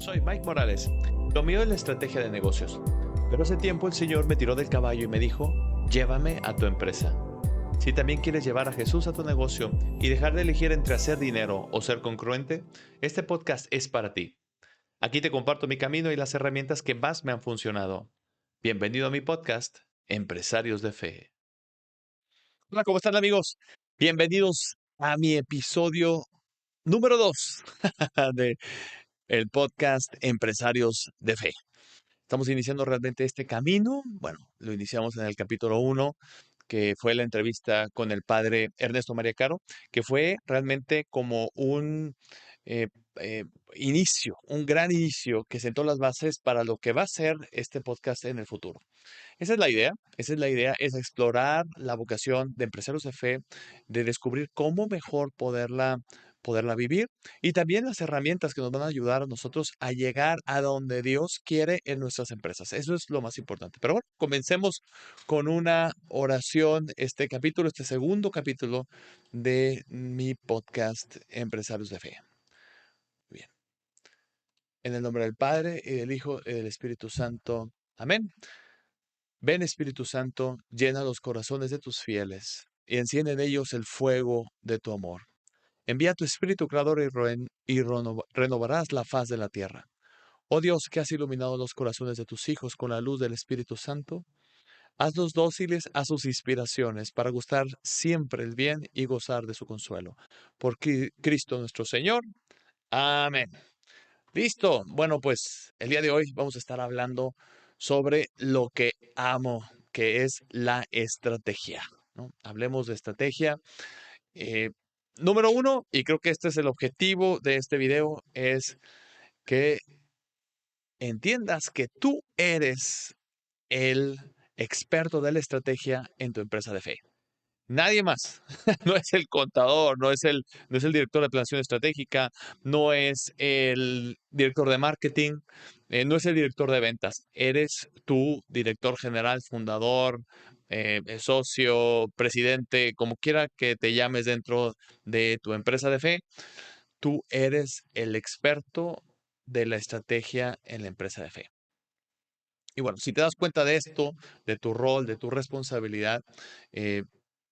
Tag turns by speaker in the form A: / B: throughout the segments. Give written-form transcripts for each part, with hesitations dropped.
A: Soy Mike Morales. Lo mío es la estrategia de negocios. Pero hace tiempo el Señor me tiró del caballo y me dijo, llévame a tu empresa. Si también quieres llevar a Jesús a tu negocio y dejar de elegir entre hacer dinero o ser congruente, este podcast es para ti. Aquí te comparto mi camino y las herramientas que más me han funcionado. Bienvenido a mi podcast, Empresarios de Fe. Hola, ¿cómo están amigos? Bienvenidos a mi episodio número 2 de el podcast Empresarios de Fe. Estamos iniciando realmente este camino. Bueno, lo iniciamos en el capítulo 1, que fue la entrevista con el padre Ernesto María Caro, que fue realmente como un eh, eh, inicio, un gran inicio que sentó las bases para lo que va a ser este podcast en el futuro. Esa es la idea, es explorar la vocación de empresarios de fe, de descubrir cómo mejor poderla vivir y también las herramientas que nos van a ayudar a nosotros a llegar a donde Dios quiere en nuestras empresas. Eso es lo más importante. Pero bueno, comencemos con una oración, este segundo capítulo de mi podcast Empresarios de Fe. Bien. En el nombre del Padre y del Hijo y del Espíritu Santo. Amén. Ven Espíritu Santo, llena los corazones de tus fieles y enciende en ellos el fuego de tu amor. Envía tu Espíritu Creador y renovarás la faz de la tierra. Oh Dios, que has iluminado los corazones de tus hijos con la luz del Espíritu Santo, hazlos dóciles a sus inspiraciones para gustar siempre el bien y gozar de su consuelo. Por Cristo nuestro Señor. Amén. Listo. Bueno, pues el día de hoy vamos a estar hablando sobre lo que amo, que es la estrategia, ¿no? Hablemos de estrategia. Eh, Número uno, y creo que este es el objetivo de este video, es que entiendas que tú eres el experto de la estrategia en tu empresa de fe. Nadie más. No es el contador, no es el director de planeación estratégica, no es el director de marketing, no es el director de ventas. Eres tu director general, fundador, socio, presidente, como quiera que te llames dentro de tu empresa de fe. Tú eres el experto de la estrategia en la empresa de fe. Y bueno, si te das cuenta de esto, de tu rol, de tu responsabilidad, eh,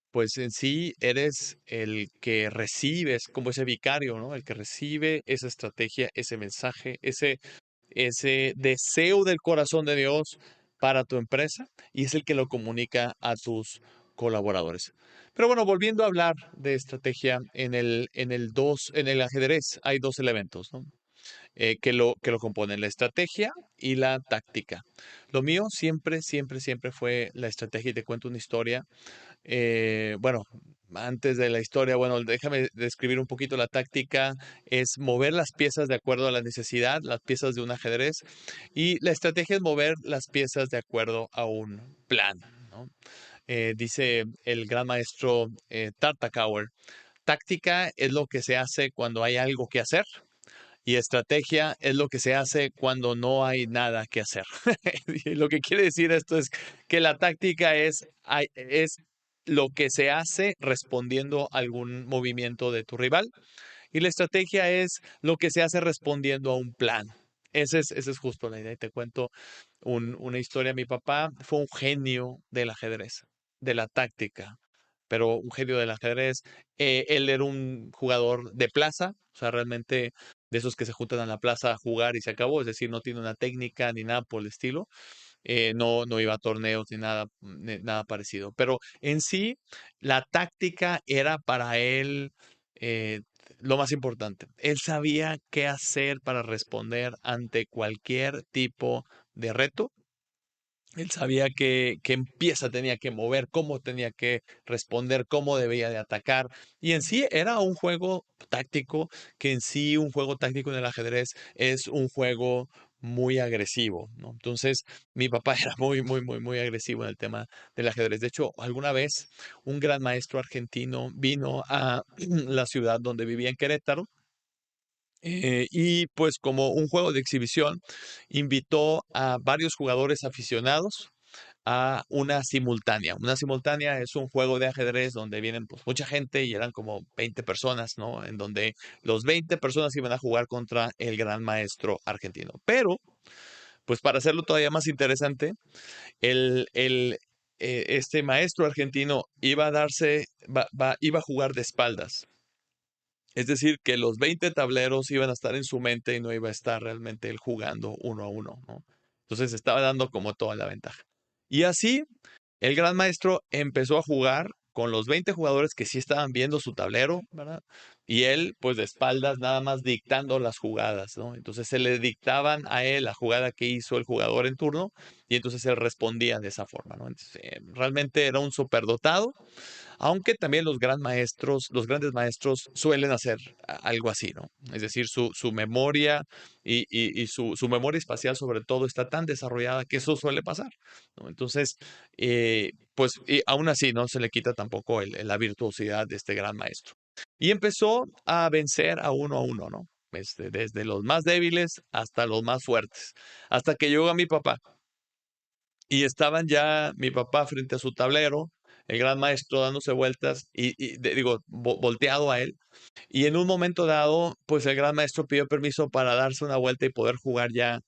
A: pues en sí eres el que recibes, como ese vicario, ¿no? El que recibe esa estrategia, ese mensaje, ese deseo del corazón de Dios para tu empresa y es el que lo comunica a tus colaboradores. Pero bueno, volviendo a hablar de estrategia, en el ajedrez hay dos elementos, ¿no? Que lo componen, la estrategia y la táctica. Lo mío siempre fue la estrategia y te cuento una historia. Bueno, antes de la historia, bueno, déjame describir un poquito la táctica. Es mover las piezas de acuerdo a la necesidad, las piezas de un ajedrez. Y la estrategia es mover las piezas de acuerdo a un plan, ¿no? Dice el gran maestro Tartakovsky, táctica es lo que se hace cuando hay algo que hacer. Y estrategia es lo que se hace cuando no hay nada que hacer. Y lo que quiere decir esto es que la táctica es lo que se hace respondiendo a algún movimiento de tu rival. Y la estrategia es lo que se hace respondiendo a un plan. Esa es justo la idea. Y te cuento una historia. Mi papá fue un genio del ajedrez, de la táctica, pero un genio del ajedrez. Él era un jugador de plaza, o sea, realmente de esos que se juntan en la plaza a jugar y se acabó, es decir, no tiene una técnica ni nada por el estilo. No iba a torneos ni nada, nada parecido. Pero en sí, la táctica era para él eh, lo más importante. Él sabía qué hacer para responder ante cualquier tipo de reto. Él sabía qué pieza tenía que mover, cómo tenía que responder, cómo debía de atacar. Y en sí era un juego táctico, que en sí un juego táctico en el ajedrez es un juego muy agresivo, ¿no? Entonces, mi papá era muy agresivo en el tema del ajedrez. De hecho, alguna vez un gran maestro argentino vino a la ciudad donde vivía en Querétaro. Y pues como un juego de exhibición, invitó a varios jugadores aficionados a una simultánea. Una simultánea es un juego de ajedrez donde vienen pues, mucha gente y eran como 20 personas, ¿no? En donde los 20 personas iban a jugar contra el gran maestro argentino. Pero, pues para hacerlo todavía más interesante, este maestro argentino iba a iba a jugar de espaldas. Es decir, que los 20 tableros iban a estar en su mente y no iba a estar realmente él jugando uno a uno, ¿no? Entonces estaba dando como toda la ventaja. Y así el gran maestro empezó a jugar con los 20 jugadores que sí estaban viendo su tablero, ¿verdad? Y él, pues de espaldas, nada más dictando las jugadas, ¿no? Entonces se le dictaban a él la jugada que hizo el jugador en turno y entonces él respondía de esa forma, ¿no? Entonces, realmente era un superdotado, aunque también los grandes maestros suelen hacer algo así, ¿no? Es decir, su memoria y su memoria espacial sobre todo está tan desarrollada que eso suele pasar, ¿no? Entonces, pues y aún así no se le quita tampoco la virtuosidad de este gran maestro. Y empezó a vencer a uno, ¿no? Desde los más débiles hasta los más fuertes, hasta que llegó a mi papá. Y estaban ya mi papá frente a su tablero, el gran maestro dándose vueltas digo, volteado a él. Y en un momento dado, pues el gran maestro pidió permiso para darse una vuelta y poder jugar ya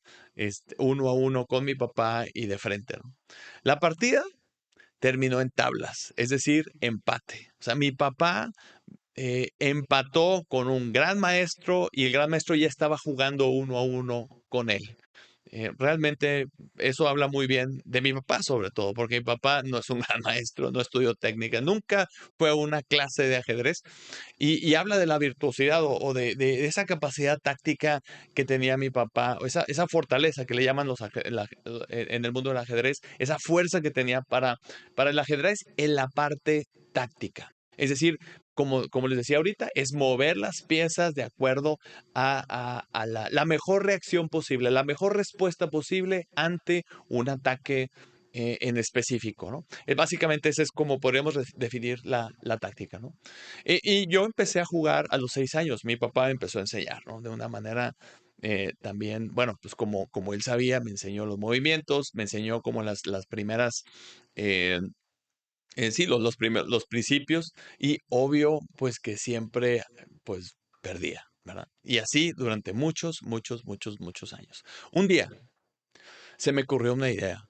A: uno a uno con mi papá y de frente, ¿no? La partida terminó en tablas, es decir, empate. O sea, mi papá empató con un gran maestro y el gran maestro ya estaba jugando uno a uno con él. Realmente eso habla muy bien de mi papá, sobre todo, porque mi papá no es un gran maestro, no estudió técnica, nunca fue a una clase de ajedrez y habla de la virtuosidad o de esa capacidad táctica que tenía mi papá, o esa fortaleza que le llaman en el mundo del ajedrez, esa fuerza que tenía para el ajedrez en la parte táctica. Es decir, como les decía ahorita, es mover las piezas de acuerdo a la mejor reacción posible, la mejor respuesta posible ante un ataque en específico, ¿no? Básicamente ese es como podríamos definir la táctica, ¿no? Y yo empecé a jugar a los 6 años, mi papá me empezó a enseñar, ¿no? De una manera también, bueno, pues como él sabía, me enseñó los movimientos, me enseñó como las primeras eh, sí, los principios y obvio, pues que siempre, pues perdía, ¿verdad? Y así durante muchos, muchos, muchos, muchos años. Un día se me ocurrió una idea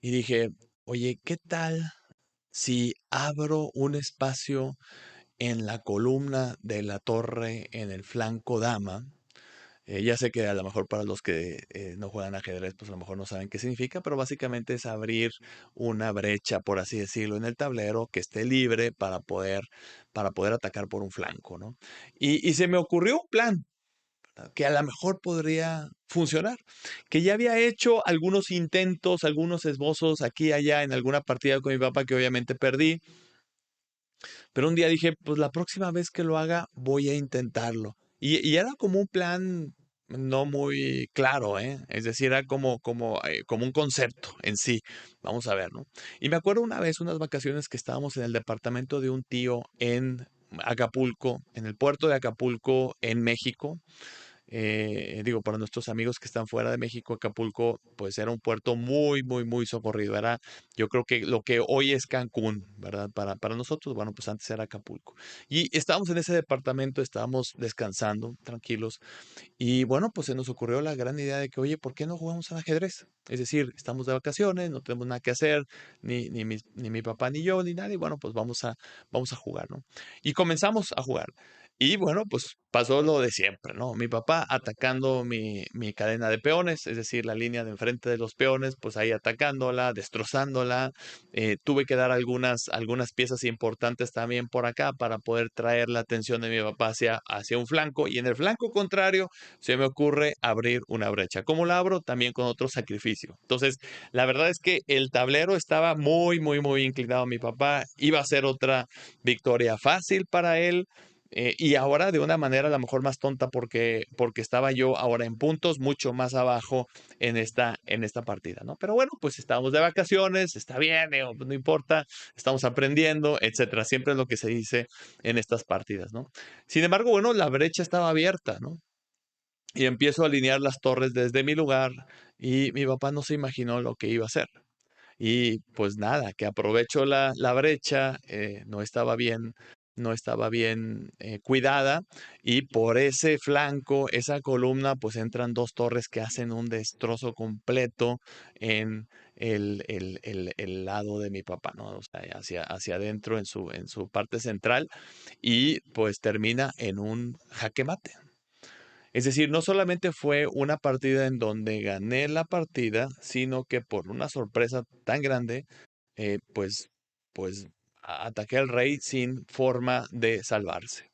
A: y dije, oye, ¿qué tal si abro un espacio en la columna de la torre en el flanco dama? Ya sé que a lo mejor para los que no juegan ajedrez, pues a lo mejor no saben qué significa, pero básicamente es abrir una brecha, por así decirlo, en el tablero que esté libre para poder atacar por un flanco, ¿no? Y se me ocurrió un plan, ¿verdad? Que a lo mejor podría funcionar, que ya había hecho algunos intentos, algunos esbozos aquí y allá en alguna partida con mi papá que obviamente perdí, pero un día dije, pues la próxima vez que lo haga voy a intentarlo. Y era como un plan no muy claro, ¿eh? Es decir, era como un concepto en sí. Vamos a ver, ¿no? Y me acuerdo una vez, unas vacaciones que estábamos en el departamento de un tío en Acapulco, en el puerto de Acapulco, en México. Digo, para nuestros amigos que están fuera de México, Acapulco, pues era un puerto muy, muy, muy socorrido. Era, yo creo que lo que hoy es Cancún, ¿verdad? Para nosotros, bueno, pues antes era Acapulco. Y estábamos en ese departamento, estábamos descansando, tranquilos. Y bueno, pues se nos ocurrió la gran idea de que, oye, ¿por qué no jugamos al ajedrez? Es decir, estamos de vacaciones, no tenemos nada que hacer, ni mi papá ni yo, ni nadie. Bueno, pues vamos a jugar, ¿no? Y comenzamos a jugar. Y bueno, pues pasó lo de siempre, ¿no? Mi papá atacando mi cadena de peones, es decir, la línea de enfrente de los peones, pues ahí atacándola, destrozándola. Tuve que dar algunas piezas importantes también por acá para poder traer la atención de mi papá hacia un flanco. Y en el flanco contrario se me ocurre abrir una brecha. ¿Cómo la abro? También con otro sacrificio. Entonces, la verdad es que el tablero estaba muy, muy, muy inclinado a mi papá. Iba a ser otra victoria fácil para él. Y ahora de una manera a lo mejor más tonta porque estaba yo ahora en puntos mucho más abajo en esta partida, ¿no? Pero bueno, pues estábamos de vacaciones, está bien, no importa, estamos aprendiendo, etcétera. Siempre es lo que se dice en estas partidas, ¿no? Sin embargo, bueno, la brecha estaba abierta, ¿no? Y empiezo a alinear las torres desde mi lugar y mi papá no se imaginó lo que iba a hacer. Y pues nada, que aprovecho la brecha, no estaba bien cuidada, y por ese flanco, esa columna, pues entran dos torres que hacen un destrozo completo en el lado de mi papá, ¿no? O sea, hacia adentro en su parte central, y pues termina en un jaque mate. Es decir, no solamente fue una partida en donde gané la partida, sino que por una sorpresa tan grande, pues, pues ataqué al rey sin forma de salvarse.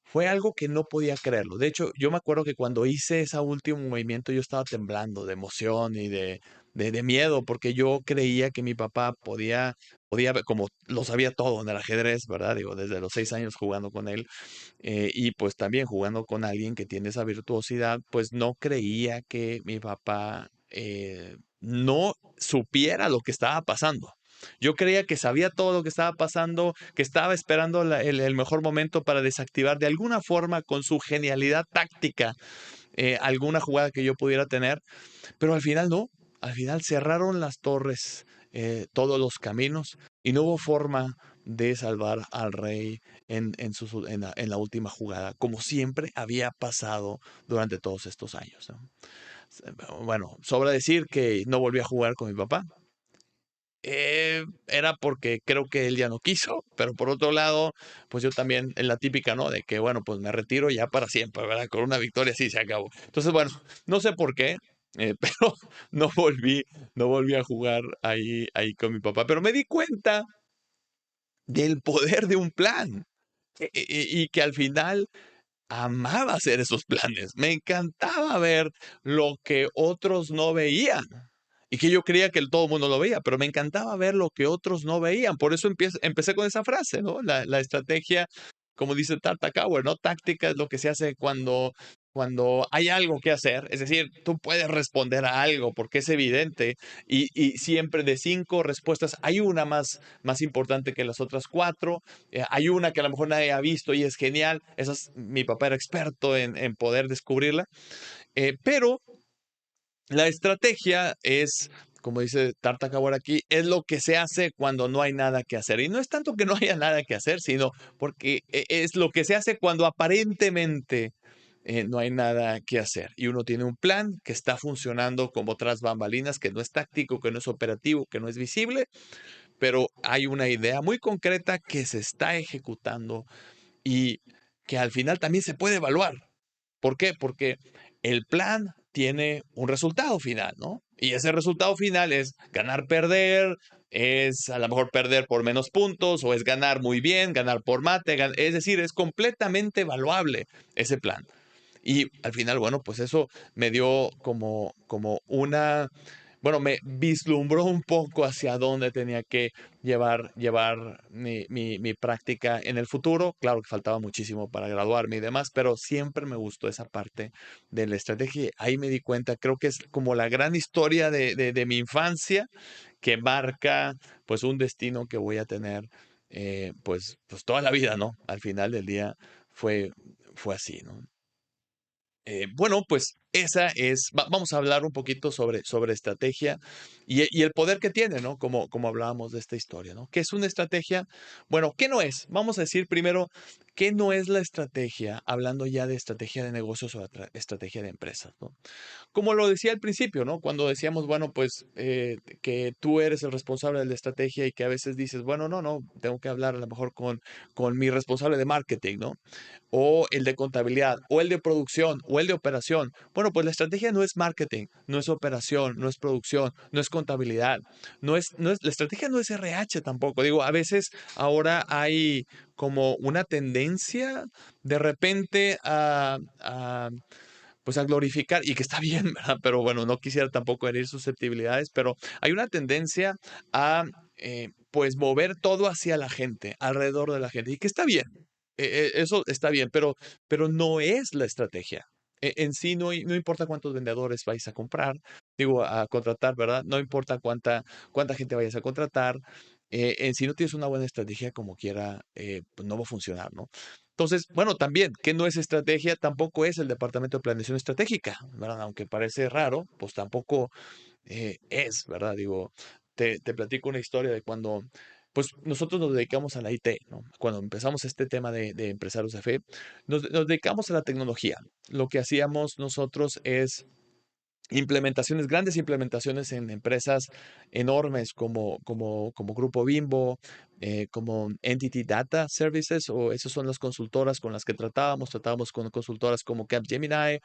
A: Fue algo que no podía creerlo. De hecho, yo me acuerdo que cuando hice ese último movimiento yo estaba temblando de emoción y de miedo, porque yo creía que mi papá como lo sabía todo en el ajedrez, ¿verdad? Digo, desde los 6 años jugando con él, y pues también jugando con alguien que tiene esa virtuosidad, pues no creía que mi papá no supiera lo que estaba pasando. Yo creía que sabía todo lo que estaba pasando, que estaba esperando el mejor momento para desactivar de alguna forma con su genialidad táctica alguna jugada que yo pudiera tener, pero al final no. Al final cerraron las torres, todos los caminos, y no hubo forma de salvar al rey en la última jugada, como siempre había pasado durante todos estos años, ¿no? Bueno, sobra decir que no volví a jugar con mi papá. Era porque creo que él ya no quiso, pero por otro lado, pues yo también, en la típica, ¿no? De que, bueno, pues me retiro ya para siempre, ¿verdad? Con una victoria sí se acabó. Entonces, bueno, no sé por qué, pero no volví, no volví a jugar ahí con mi papá. Pero me di cuenta del poder de un plan, y que al final amaba hacer esos planes. Me encantaba ver lo que otros no veían. Y que yo creía que todo el mundo lo veía, pero me encantaba ver lo que otros no veían. Por eso empecé con esa frase, ¿no? La estrategia, como dice Tartakower, ¿no? Táctica es lo que se hace cuando hay algo que hacer. Es decir, tú puedes responder a algo porque es evidente, y siempre de 5 respuestas hay una más importante que las otras 4. Hay una que a lo mejor nadie ha visto y es genial. Mi papá era experto en poder descubrirla. Pero la estrategia es, como dice Tartakower aquí, es lo que se hace cuando no hay nada que hacer. Y no es tanto que no haya nada que hacer, sino porque es lo que se hace cuando aparentemente no hay nada que hacer. Y uno tiene un plan que está funcionando como tras bambalinas, que no es táctico, que no es operativo, que no es visible, pero hay una idea muy concreta que se está ejecutando y que al final también se puede evaluar. ¿Por qué? Porque el plan tiene un resultado final, ¿no? Y ese resultado final es ganar, perder, es a lo mejor perder por menos puntos, o es ganar muy bien, ganar por mate, es decir, es completamente evaluable ese plan. Y al final, bueno, pues eso me dio como bueno, me vislumbró un poco hacia dónde tenía que llevar mi práctica en el futuro. Claro que faltaba muchísimo para graduarme y demás, pero siempre me gustó esa parte de la estrategia. Ahí me di cuenta, creo que es como la gran historia de mi infancia, que marca pues un destino que voy a tener pues toda la vida, ¿no? Al final del día fue, fue así, ¿no? Bueno, pues vamos a hablar un poquito sobre estrategia y el poder que tiene, ¿no? Como hablábamos de esta historia, ¿no? ¿Qué es una estrategia? Bueno, ¿qué no es? Vamos a decir primero, ¿qué no es la estrategia? Hablando ya de estrategia de negocios o estrategia de empresas, ¿no? Como lo decía al principio, ¿no? Cuando decíamos, bueno, pues que tú eres el responsable de la estrategia, y que a veces dices, bueno, no, tengo que hablar a lo mejor con mi responsable de marketing, ¿no? O el de contabilidad, o el de producción, o el de operación. Bueno, pues la estrategia no es marketing, no es operación, no es producción, no es contabilidad, la estrategia no es RH tampoco. Digo, a veces ahora hay como una tendencia de repente pues a glorificar, y que está bien, ¿verdad? Pero bueno, no quisiera tampoco herir susceptibilidades, pero hay una tendencia a pues mover todo hacia la gente, alrededor de la gente, y que está bien. Eso está bien, pero no es la estrategia. En sí no importa cuántos vendedores vais a comprar, digo, a contratar, ¿verdad? No importa cuánta gente vayas a contratar. En sí no tienes una buena estrategia, como quiera, pues no va a funcionar, ¿no? Entonces, bueno, también, que no es estrategia, tampoco es el departamento de planeación estratégica, ¿verdad? Aunque parece raro, pues tampoco es, ¿verdad? Digo, te platico una historia de cuando, pues nosotros nos dedicamos a la IT, ¿no? Cuando empezamos este tema de empresarios de fe, nos dedicamos a la tecnología. Lo que hacíamos nosotros es implementaciones, grandes implementaciones en empresas enormes como Grupo Bimbo, como Entity Data Services, o esas son las consultoras con las que tratábamos con consultoras como Capgemini,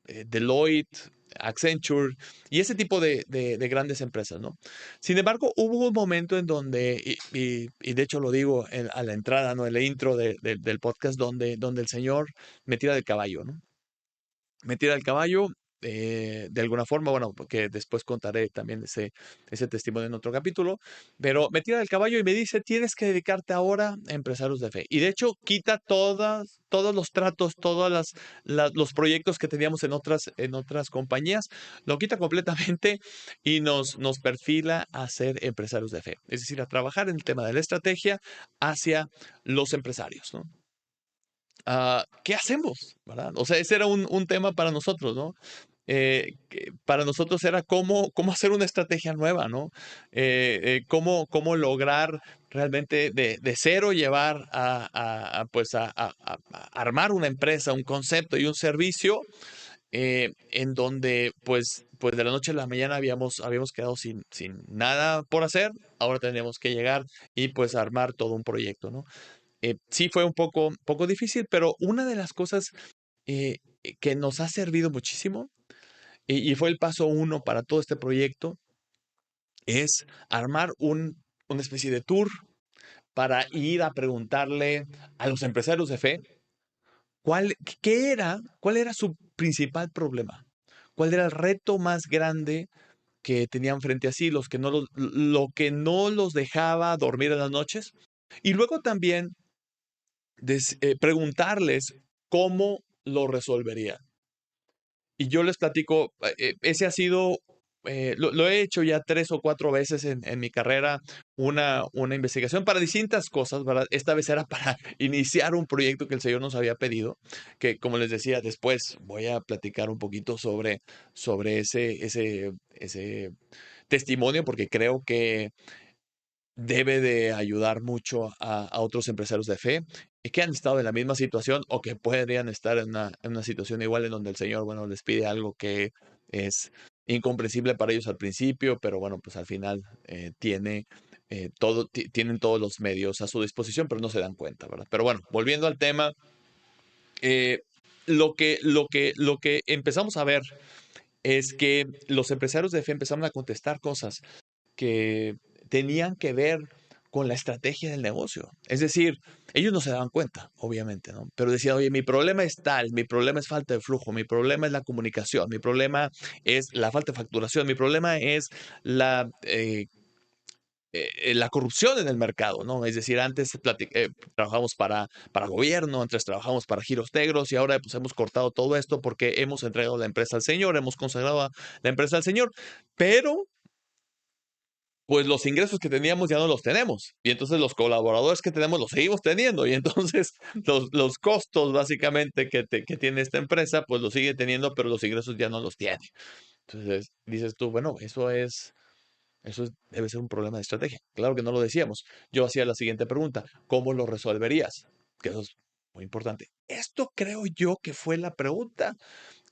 A: Deloitte, Accenture y ese tipo de grandes empresas, ¿no? Sin embargo, hubo un momento en donde, y de hecho lo digo a la entrada, ¿no? En la intro del podcast, donde el señor me tira del caballo, ¿no? Me tira del caballo, de alguna forma, bueno, porque después contaré también ese testimonio en otro capítulo, pero me tira del caballo y me dice, tienes que dedicarte ahora a empresarios de fe. Y de hecho, quita todos los tratos, todos los proyectos que teníamos en otras compañías, lo quita completamente y nos perfila a ser empresarios de fe. Es decir, a trabajar en el tema de la estrategia hacia los empresarios, ¿no? ¿Qué hacemos? ¿Verdad? O sea, ese era un tema para nosotros, ¿no? Para nosotros era cómo hacer una estrategia nueva, ¿no? Cómo lograr realmente de cero llevar pues a armar una empresa, un concepto y un servicio en donde pues de la noche a la mañana habíamos quedado sin nada por hacer, ahora tenemos que llegar y pues armar todo un proyecto, ¿no? Sí fue un poco difícil, pero una de las cosas que nos ha servido muchísimo, y fue el paso uno para todo este proyecto, es armar una especie de tour para ir a preguntarle a los empresarios de fe cuál era su principal problema, cuál era el reto más grande que tenían frente a sí, lo que no los dejaba dormir en las noches. Y luego también preguntarles cómo lo resolverían. Y yo les platico, ese ha sido, lo he hecho ya 3 o 4 veces en mi carrera, una investigación para distintas cosas, ¿verdad? Esta vez era para iniciar un proyecto que el Señor nos había pedido, que como les decía, después voy a platicar un poquito sobre ese testimonio, porque creo que debe de ayudar mucho a otros empresarios de fe que han estado en la misma situación o que podrían estar en una situación igual en donde el Señor, bueno, les pide algo que es incomprensible para ellos al principio, pero bueno, pues al final tienen todos los medios a su disposición, pero no se dan cuenta, ¿verdad? Pero bueno, volviendo al tema, eh, lo que empezamos a ver es que los empresarios de fe empezaron a contestar cosas que tenían que ver con la estrategia del negocio. Es decir, ellos no se daban cuenta, obviamente, ¿no? Pero decían, oye, mi problema es tal, mi problema es falta de flujo, mi problema es la comunicación, mi problema es la falta de facturación, mi problema es la corrupción en el mercado, ¿no? Es decir, antes trabajamos para gobierno, antes trabajamos para giros negros y ahora pues hemos cortado todo esto porque hemos entregado la empresa al Señor, hemos consagrado la empresa al Señor, pero pues los ingresos que teníamos ya no los tenemos. Y entonces los colaboradores que tenemos los seguimos teniendo. Y entonces los costos básicamente que tiene esta empresa, pues los sigue teniendo, pero los ingresos ya no los tiene. Entonces dices tú, bueno, debe ser un problema de estrategia. Claro que no lo decíamos. Yo hacía la siguiente pregunta, ¿cómo lo resolverías? Que eso es muy importante. Esto creo yo que fue la pregunta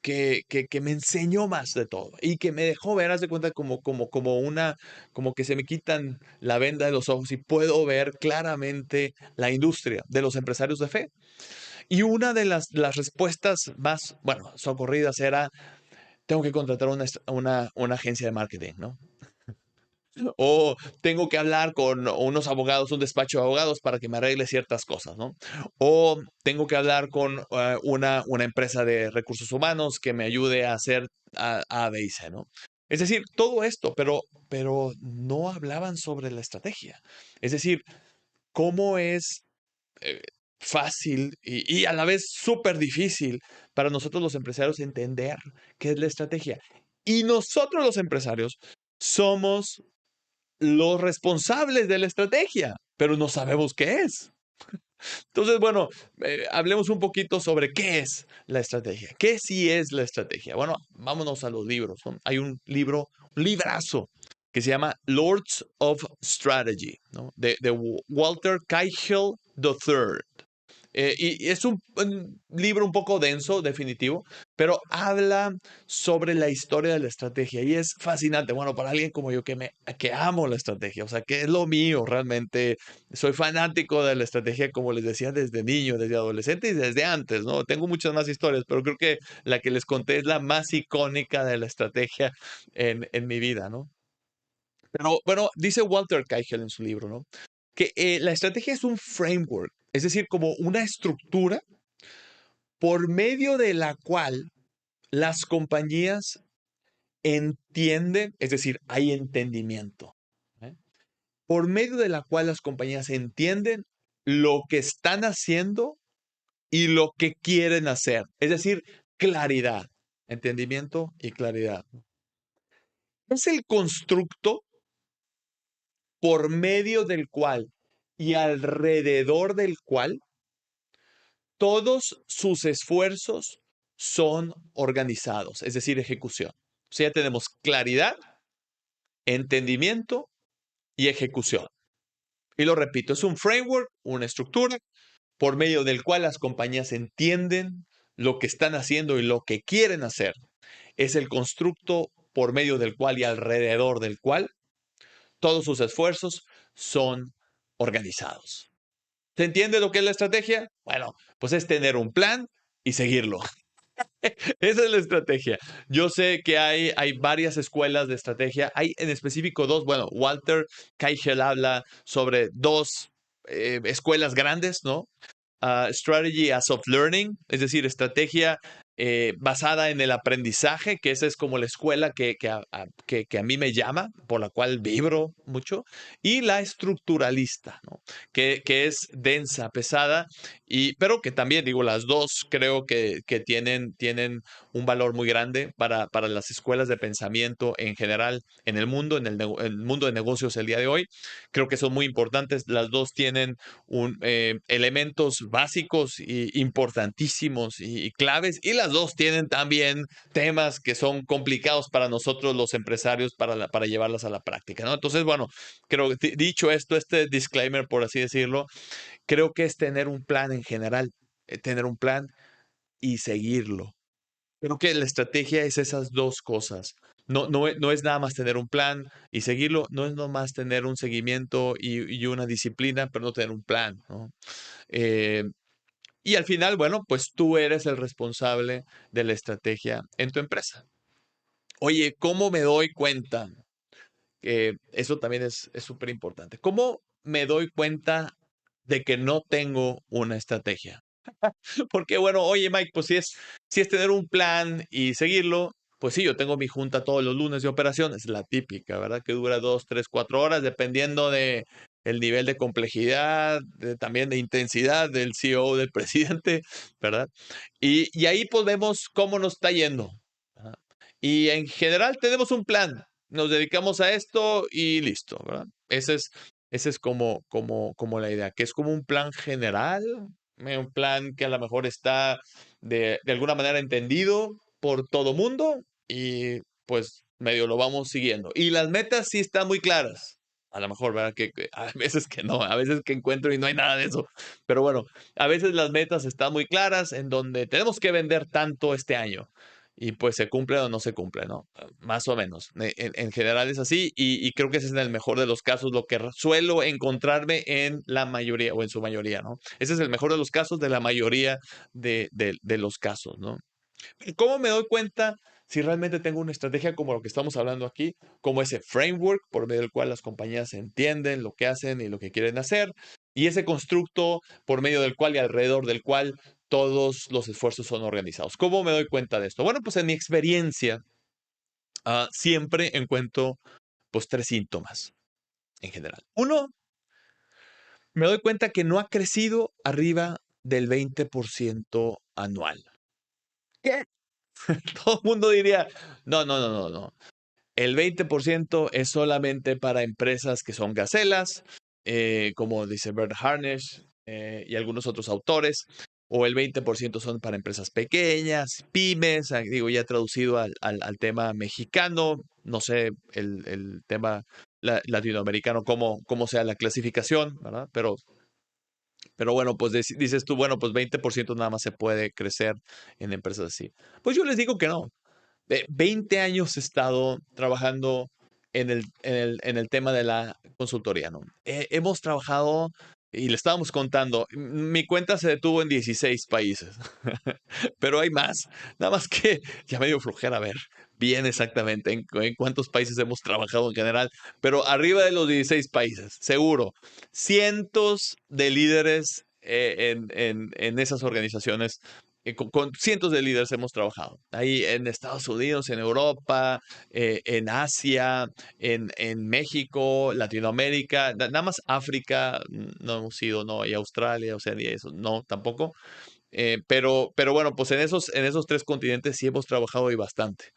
A: que me enseñó más de todo y que me dejó ver, haz de cuenta, como que se me quitan la venda de los ojos y puedo ver claramente la industria de los empresarios de fe. Y una de las respuestas más, bueno, socorridas era, tengo que contratar una agencia de marketing, ¿no? O tengo que hablar con unos abogados, un despacho de abogados para que me arregle ciertas cosas, ¿no? O tengo que hablar con una empresa de recursos humanos que me ayude a hacer A, B y C, ¿no? Es decir, todo esto, pero no hablaban sobre la estrategia. Es decir, cómo es eh, fácil y a la vez súper difícil para nosotros los empresarios entender qué es la estrategia. Y nosotros los empresarios somos los responsables de la estrategia, pero no sabemos qué es. Entonces, bueno, hablemos un poquito sobre qué es la estrategia. ¿Qué sí es la estrategia? Bueno, vámonos a los libros, ¿no? Hay un librazo que se llama Lords of Strategy, ¿no? De Walter Keichel III. Y es un libro un poco denso, definitivo, pero habla sobre la historia de la estrategia y es fascinante. Bueno, para alguien como yo que amo la estrategia, o sea, que es lo mío realmente. Soy fanático de la estrategia, como les decía, desde niño, desde adolescente y desde antes, ¿no? Tengo muchas más historias, pero creo que la que les conté es la más icónica de la estrategia en mi vida, ¿no? Pero bueno, dice Walter Keichel en su libro, ¿no? Que la estrategia es un framework, es decir, como una estructura por medio de la cual las compañías entienden, es decir, hay entendimiento, ¿eh? Por medio de la cual las compañías entienden lo que están haciendo y lo que quieren hacer, es decir, claridad, entendimiento y claridad. Es el constructo por medio del cual y alrededor del cual todos sus esfuerzos son organizados, es decir, ejecución. O sea, ya tenemos claridad, entendimiento y ejecución. Y lo repito, es un framework, una estructura por medio del cual las compañías entienden lo que están haciendo y lo que quieren hacer. Es el constructo por medio del cual y alrededor del cual todos sus esfuerzos son organizados. ¿Se entiende lo que es la estrategia? Bueno, pues es tener un plan y seguirlo. Esa es la estrategia. Yo sé que hay varias escuelas de estrategia. Hay en específico dos. Bueno, Walter Keichel habla sobre dos escuelas grandes, ¿no? Strategy as of Learning, es decir, estrategia basada en el aprendizaje, que esa es como la escuela que a mí me llama, por la cual vibro mucho, y la estructuralista, ¿no? Que es densa, pesada, pero que también, digo, las dos creo que tienen un valor muy grande para las escuelas de pensamiento en general en el mundo, en el mundo de negocios el día de hoy. Creo que son muy importantes. Las dos tienen elementos básicos y importantísimos y claves, y las dos tienen también temas que son complicados para nosotros los empresarios para llevarlas a la práctica, ¿no? Entonces, bueno, creo que dicho esto, este disclaimer, por así decirlo, creo que es tener un plan en general, tener un plan y seguirlo. Creo que la estrategia es esas dos cosas. No es nada más tener un plan y seguirlo, no es nomás tener un seguimiento y una disciplina, pero no tener un plan, ¿no? Eh, y al final, bueno, pues tú eres el responsable de la estrategia en tu empresa. Oye, ¿cómo me doy cuenta? Eso también es súper importante. ¿Cómo me doy cuenta de que no tengo una estrategia? Porque bueno, oye Mike, pues si es tener un plan y seguirlo, pues sí, yo tengo mi junta todos los lunes de operaciones, la típica, ¿verdad? Que dura 2, 3, 4 horas, dependiendo de el nivel de complejidad, también de intensidad del CEO, del presidente, ¿verdad? Y ahí pues vemos cómo nos está yendo, ¿verdad? Y en general tenemos un plan, nos dedicamos a esto y listo, ¿verdad? Ese es como la idea, que es como un plan general, un plan que a lo mejor está de alguna manera entendido por todo mundo y pues medio lo vamos siguiendo. Y las metas sí están muy claras. A lo mejor, ¿verdad? Que a veces que no, a veces que encuentro y no hay nada de eso. Pero bueno, a veces las metas están muy claras en donde tenemos que vender tanto este año y pues se cumple o no se cumple, ¿no? Más o menos. En general es así y creo que ese es en el mejor de los casos lo que suelo encontrarme en la mayoría o en su mayoría, ¿no? Ese es el mejor de los casos de la mayoría de los casos, ¿no? ¿Cómo me doy cuenta si realmente tengo una estrategia como lo que estamos hablando aquí, como ese framework por medio del cual las compañías entienden lo que hacen y lo que quieren hacer, y ese constructo por medio del cual y alrededor del cual todos los esfuerzos son organizados? ¿Cómo me doy cuenta de esto? Bueno, pues en mi experiencia siempre encuentro pues tres síntomas en general. Uno, me doy cuenta que no ha crecido arriba del 20% anual. ¿Qué? Todo el mundo diría, no, no, no, no, no. El 20% es solamente para empresas que son gacelas, como dice Bert Harnish y algunos otros autores, o el 20% son para empresas pequeñas, pymes, digo ya traducido al tema mexicano, no sé el tema latinoamericano, cómo sea la clasificación, ¿verdad? Pero bueno, pues dices tú, bueno, pues 20% nada más se puede crecer en empresas así. Pues yo les digo que no. 20 años he estado trabajando en el tema de la consultoría, ¿no? Hemos trabajado, y le estábamos contando, mi cuenta se detuvo en 16 países, pero hay más. Nada más que ya me dio flojera ver bien exactamente en cuántos países hemos trabajado en general, pero arriba de los 16 países, seguro. Cientos de líderes en esas organizaciones con cientos de líderes hemos trabajado. Ahí en Estados Unidos, en Europa, en Asia, en México, Latinoamérica, nada más África, no hemos ido, no, y Australia, Oceanía, eso, no, tampoco. Pero bueno, pues en esos tres continentes sí hemos trabajado y bastante.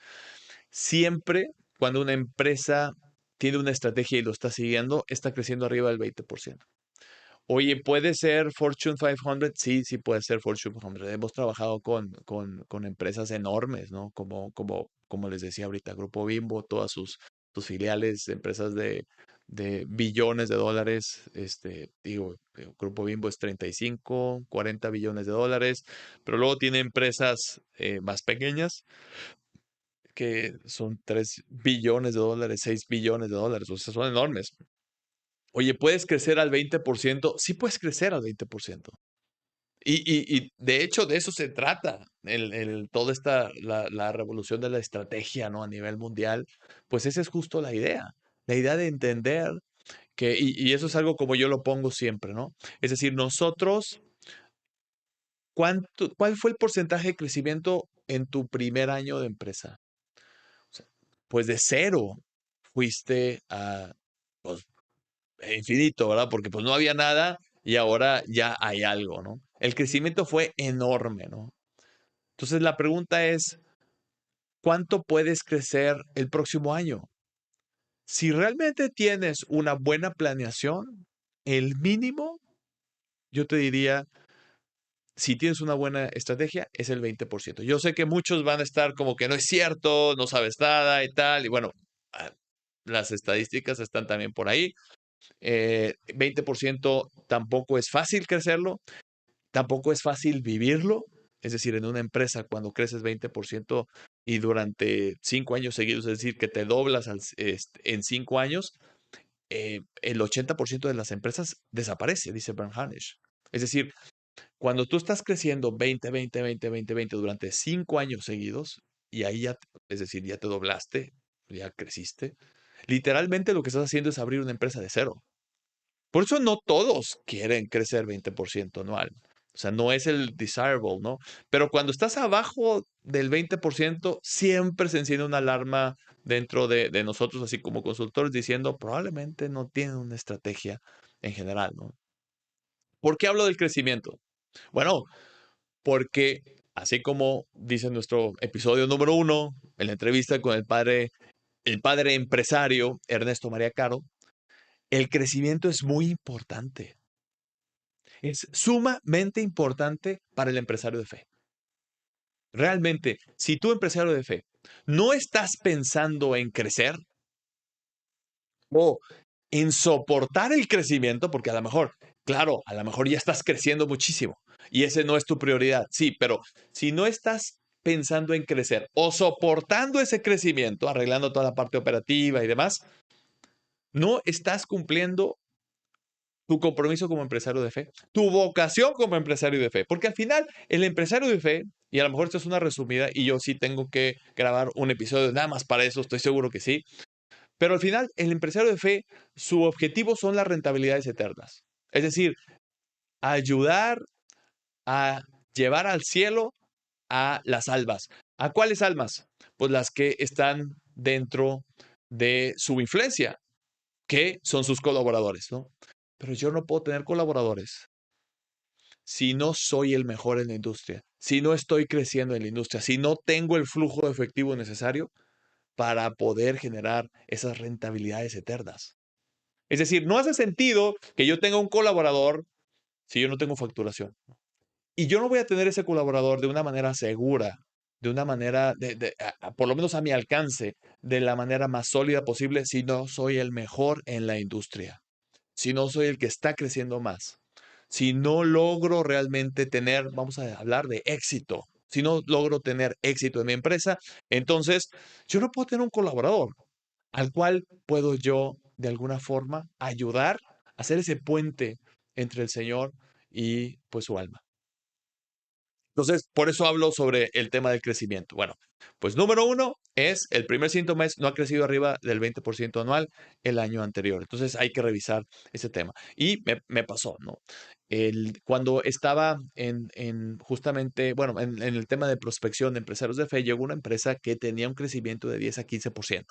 A: Siempre cuando una empresa tiene una estrategia y lo está siguiendo, está creciendo arriba del 20%. Oye, ¿puede ser Fortune 500? Sí, sí puede ser Fortune 500. Hemos trabajado con empresas enormes, ¿no? Como les decía ahorita, Grupo Bimbo, todas sus filiales, empresas de billones de dólares. Grupo Bimbo es 35, 40 billones de dólares, pero luego tiene empresas más pequeñas que son 3 billones de dólares, 6 billones de dólares, o sea, son enormes. Oye, ¿puedes crecer al 20%? Sí puedes crecer al 20%. Y de hecho, de eso se trata, toda la revolución de la estrategia, ¿no? A nivel mundial, pues esa es justo la idea de entender y eso es algo como yo lo pongo siempre, ¿no? Es decir, nosotros, ¿cuál fue el porcentaje de crecimiento en tu primer año de empresa? O sea, pues de cero fuiste a, pues, infinito, ¿verdad? Porque pues no había nada y ahora ya hay algo, ¿no? El crecimiento fue enorme, ¿no? Entonces la pregunta es, ¿cuánto puedes crecer el próximo año? Si realmente tienes una buena planeación, el mínimo, yo te diría, si tienes una buena estrategia, es el 20%. Yo sé que muchos van a estar como que no es cierto, no sabes nada y tal, y bueno, ah, las estadísticas están también por ahí. 20% tampoco es fácil crecerlo, tampoco es fácil vivirlo. Es decir, en una empresa, cuando creces 20% y durante 5 años seguidos, es decir, que te doblas en 5 años, el 80% de las empresas desaparece, dice Bernhard Harnisch. Es decir, cuando tú estás creciendo 20, 20, 20, 20, 20 durante 5 años seguidos, y ahí ya, es decir, ya te doblaste, ya creciste, literalmente lo que estás haciendo es abrir una empresa de cero. Por eso no todos quieren crecer 20% anual. O sea, no es el desirable, ¿no? Pero cuando estás abajo del 20%, siempre se enciende una alarma dentro de nosotros, así como consultores, diciendo probablemente no tienen una estrategia en general, ¿no? ¿Por qué hablo del crecimiento? Bueno, porque así como dice nuestro episodio número 1, en la entrevista con el padre empresario Ernesto María Caro, el crecimiento es muy importante. Es sumamente importante para el empresario de fe. Realmente, si tú, empresario de fe, no estás pensando en crecer o en soportar el crecimiento, porque a lo mejor, claro, a lo mejor ya estás creciendo muchísimo y ese no es tu prioridad, sí, pero si no estás pensando en crecer o soportando ese crecimiento, arreglando toda la parte operativa y demás, no estás cumpliendo tu compromiso como empresario de fe, tu vocación como empresario de fe, porque al final el empresario de fe, y a lo mejor esto es una resumida y yo sí tengo que grabar un episodio nada más para eso, estoy seguro que sí, pero al final el empresario de fe, su objetivo son las rentabilidades eternas, es decir, ayudar a llevar al cielo a las almas. ¿A cuáles almas? Pues las que están dentro de su influencia, que son sus colaboradores, ¿no? Pero yo no puedo tener colaboradores si no soy el mejor en la industria, si no estoy creciendo en la industria, si no tengo el flujo de efectivo necesario para poder generar esas rentabilidades eternas. Es decir, no hace sentido que yo tenga un colaborador si yo no tengo facturación. Y yo no voy a tener ese colaborador de una manera segura de una manera, por lo menos a mi alcance, de la manera más sólida posible si no soy el mejor en la industria, si no soy el que está creciendo más, si no logro realmente tener, vamos a hablar de éxito, si no logro tener éxito en mi empresa, entonces yo no puedo tener un colaborador al cual puedo yo de alguna forma ayudar a hacer ese puente entre el Señor y pues su alma. Entonces, por eso hablo sobre el tema del crecimiento. Bueno, pues número uno es, el primer síntoma es no ha crecido arriba del 20% anual el año anterior. Entonces hay que revisar ese tema. Y me pasó, ¿no? Cuando estaba justamente, bueno, en el tema de prospección de empresarios de fe, llegó una empresa que tenía un crecimiento de 10 a 15%.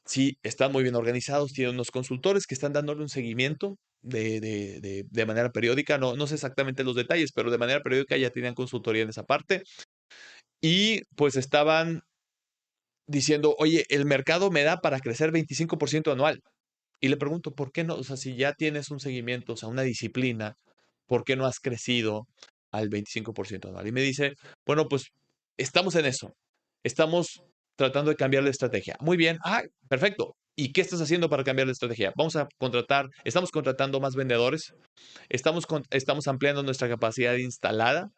A: Sí, están muy bien organizados, tienen unos consultores que están dándole un seguimiento de manera periódica. No sé exactamente los detalles, pero de manera periódica ya tenían consultoría en esa parte. Y pues estaban diciendo, oye, el mercado me da para crecer 25% anual. Y le pregunto, ¿por qué no? O sea, si ya tienes un seguimiento, o sea, una disciplina, ¿por qué no has crecido al 25% anual? Y me dice, bueno, pues estamos en eso. Estamos tratando de cambiar la estrategia. Muy bien. Ah, perfecto. ¿Y qué estás haciendo para cambiar la estrategia? Estamos contratando más vendedores, estamos ampliando nuestra capacidad instalada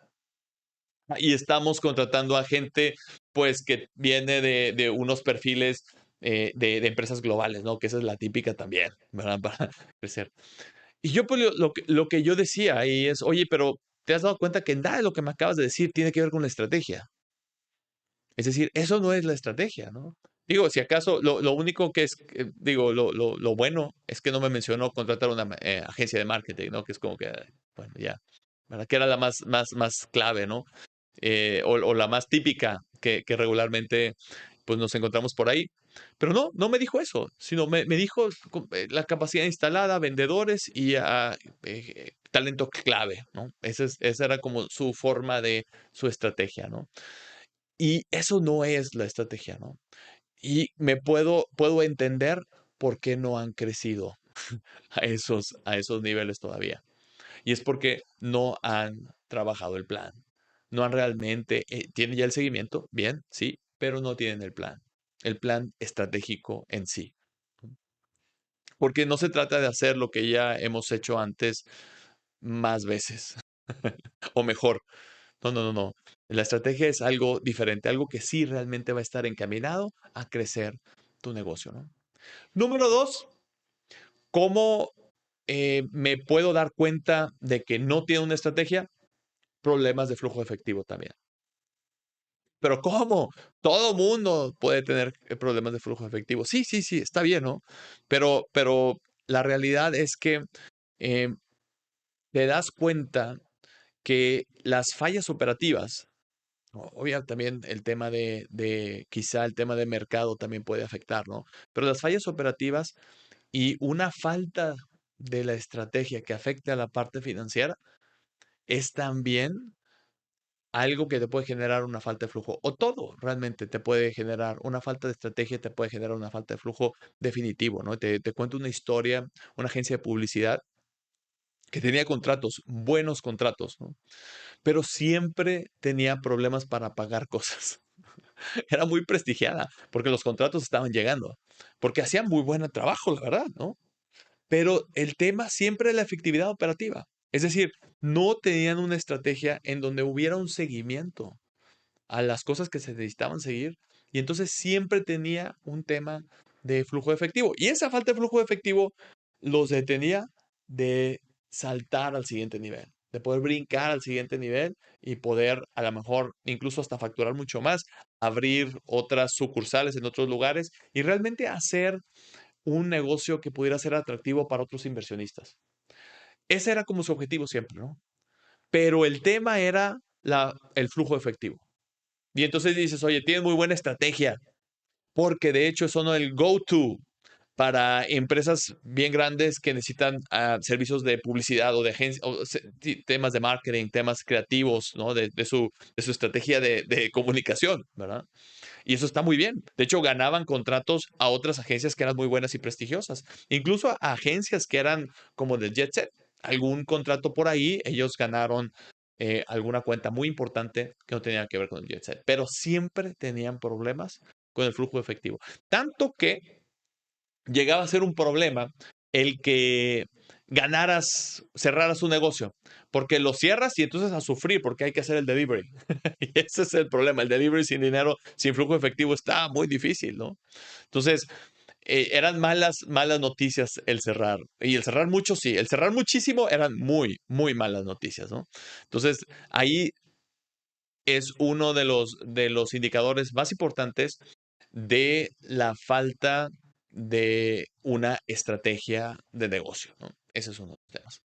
A: y estamos contratando a gente, pues, que viene de unos perfiles de empresas globales, ¿no? Que esa es la típica también, ¿verdad? Para crecer. Y yo, pues, lo que yo decía ahí es, oye, pero ¿te has dado cuenta que nada de lo que me acabas de decir tiene que ver con la estrategia? Es decir, eso no es la estrategia, ¿no? Digo, si acaso, lo único que es, digo, lo bueno es que no me mencionó contratar una agencia de marketing, ¿no? Que es como que, bueno, ya, ¿verdad? Que era la más clave, ¿no? O la más típica que regularmente pues nos encontramos por ahí. Pero no me dijo eso, sino me dijo la capacidad instalada, vendedores y talento clave, ¿no? Esa era como su forma de su estrategia, ¿no? Y eso no es la estrategia, ¿no? Y puedo entender por qué no han crecido a esos niveles todavía. Y es porque no han trabajado el plan. No han realmente, tienen ya el seguimiento, bien, sí, pero no tienen el plan estratégico en sí. Porque no se trata de hacer lo que ya hemos hecho antes más veces o mejor. No. La estrategia es algo diferente, algo que sí realmente va a estar encaminado a crecer tu negocio, ¿no? Número dos, ¿cómo me puedo dar cuenta de que no tiene una estrategia? Problemas de flujo de efectivo también. Pero ¿cómo? Todo mundo puede tener problemas de flujo de efectivo. Sí, está bien, ¿no? Pero la realidad es que eh, te das cuenta que las fallas operativas, obvio, también el tema quizá el tema de mercado también puede afectar, ¿no? Pero las fallas operativas y una falta de la estrategia que afecte a la parte financiera es también algo que te puede generar una falta de flujo, o todo realmente te puede generar una falta de estrategia, te puede generar una falta de flujo definitivo, ¿no? Te cuento una historia, una agencia de publicidad que tenía contratos, buenos contratos, ¿no? Pero siempre tenía problemas para pagar cosas. Era muy prestigiada porque los contratos estaban llegando, porque hacían muy buen trabajo, la verdad, ¿no? Pero el tema siempre es la efectividad operativa. Es decir, no tenían una estrategia en donde hubiera un seguimiento a las cosas que se necesitaban seguir y entonces siempre tenía un tema de flujo de efectivo. Y esa falta de flujo de efectivo los detenía de saltar al siguiente nivel, de poder brincar al siguiente nivel y poder a lo mejor incluso hasta facturar mucho más, abrir otras sucursales en otros lugares y realmente hacer un negocio que pudiera ser atractivo para otros inversionistas. Ese era como su objetivo siempre, ¿no? Pero el tema era el flujo efectivo. Y entonces dices, oye, tienes muy buena estrategia, porque de hecho son el go-to para empresas bien grandes que necesitan servicios de publicidad o de agencia, temas de marketing, temas creativos, ¿no? De su estrategia de comunicación, ¿verdad? Y eso está muy bien. De hecho, ganaban contratos a otras agencias que eran muy buenas y prestigiosas, incluso a agencias que eran como del Jet Set. Algún contrato por ahí, ellos ganaron alguna cuenta muy importante que no tenía que ver con el jet set, pero siempre tenían problemas con el flujo de efectivo. Tanto que llegaba a ser un problema el que cerraras un negocio, porque lo cierras y entonces a sufrir porque hay que hacer el delivery. Y ese es el problema, el delivery sin dinero, sin flujo efectivo está muy difícil, ¿no? Entonces, eran malas noticias el cerrar. Y el cerrar mucho, sí. El cerrar muchísimo eran muy, muy malas noticias, ¿no? Entonces, ahí es uno de los indicadores más importantes de la falta de una estrategia de negocio, ¿no? Ese es uno de los temas.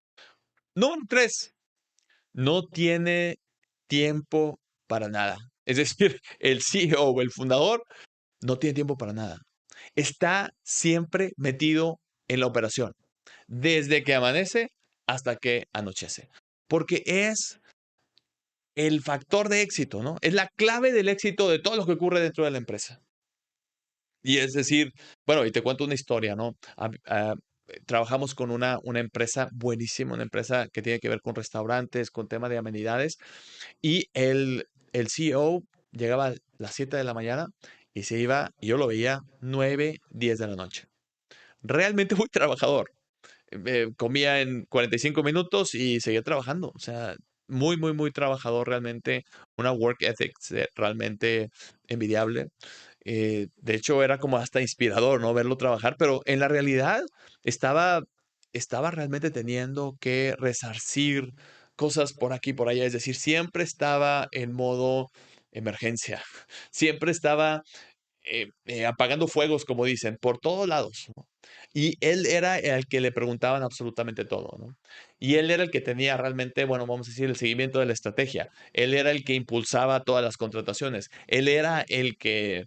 A: Número 3, no tiene tiempo para nada. Es decir, el CEO o el fundador no tiene tiempo para nada. Está siempre metido en la operación, desde que amanece hasta que anochece, porque es el factor de éxito, ¿no? Es la clave del éxito de todo lo que ocurre dentro de la empresa. Y es decir, bueno, y te cuento una historia, ¿no? Trabajamos con una empresa buenísima, una empresa que tiene que ver con restaurantes, con tema de amenidades, y el CEO llegaba a las 7 de la mañana y se iba, y yo lo veía 9, 10 de la noche. Realmente muy trabajador. Comía en 45 minutos y seguía trabajando. O sea, muy, muy, muy trabajador realmente. Una work ethic realmente envidiable. De hecho, era como hasta inspirador, ¿no? Verlo trabajar, pero en la realidad estaba, estaba realmente teniendo que resarcir cosas por aquí y por allá. Es decir, siempre estaba en modo emergencia. Siempre estaba apagando fuegos, como dicen, por todos lados, ¿no? Y él era el que le preguntaban absolutamente todo, ¿no? Y él era el que tenía realmente, bueno, vamos a decir, el seguimiento de la estrategia. Él era el que impulsaba todas las contrataciones. Él era el que,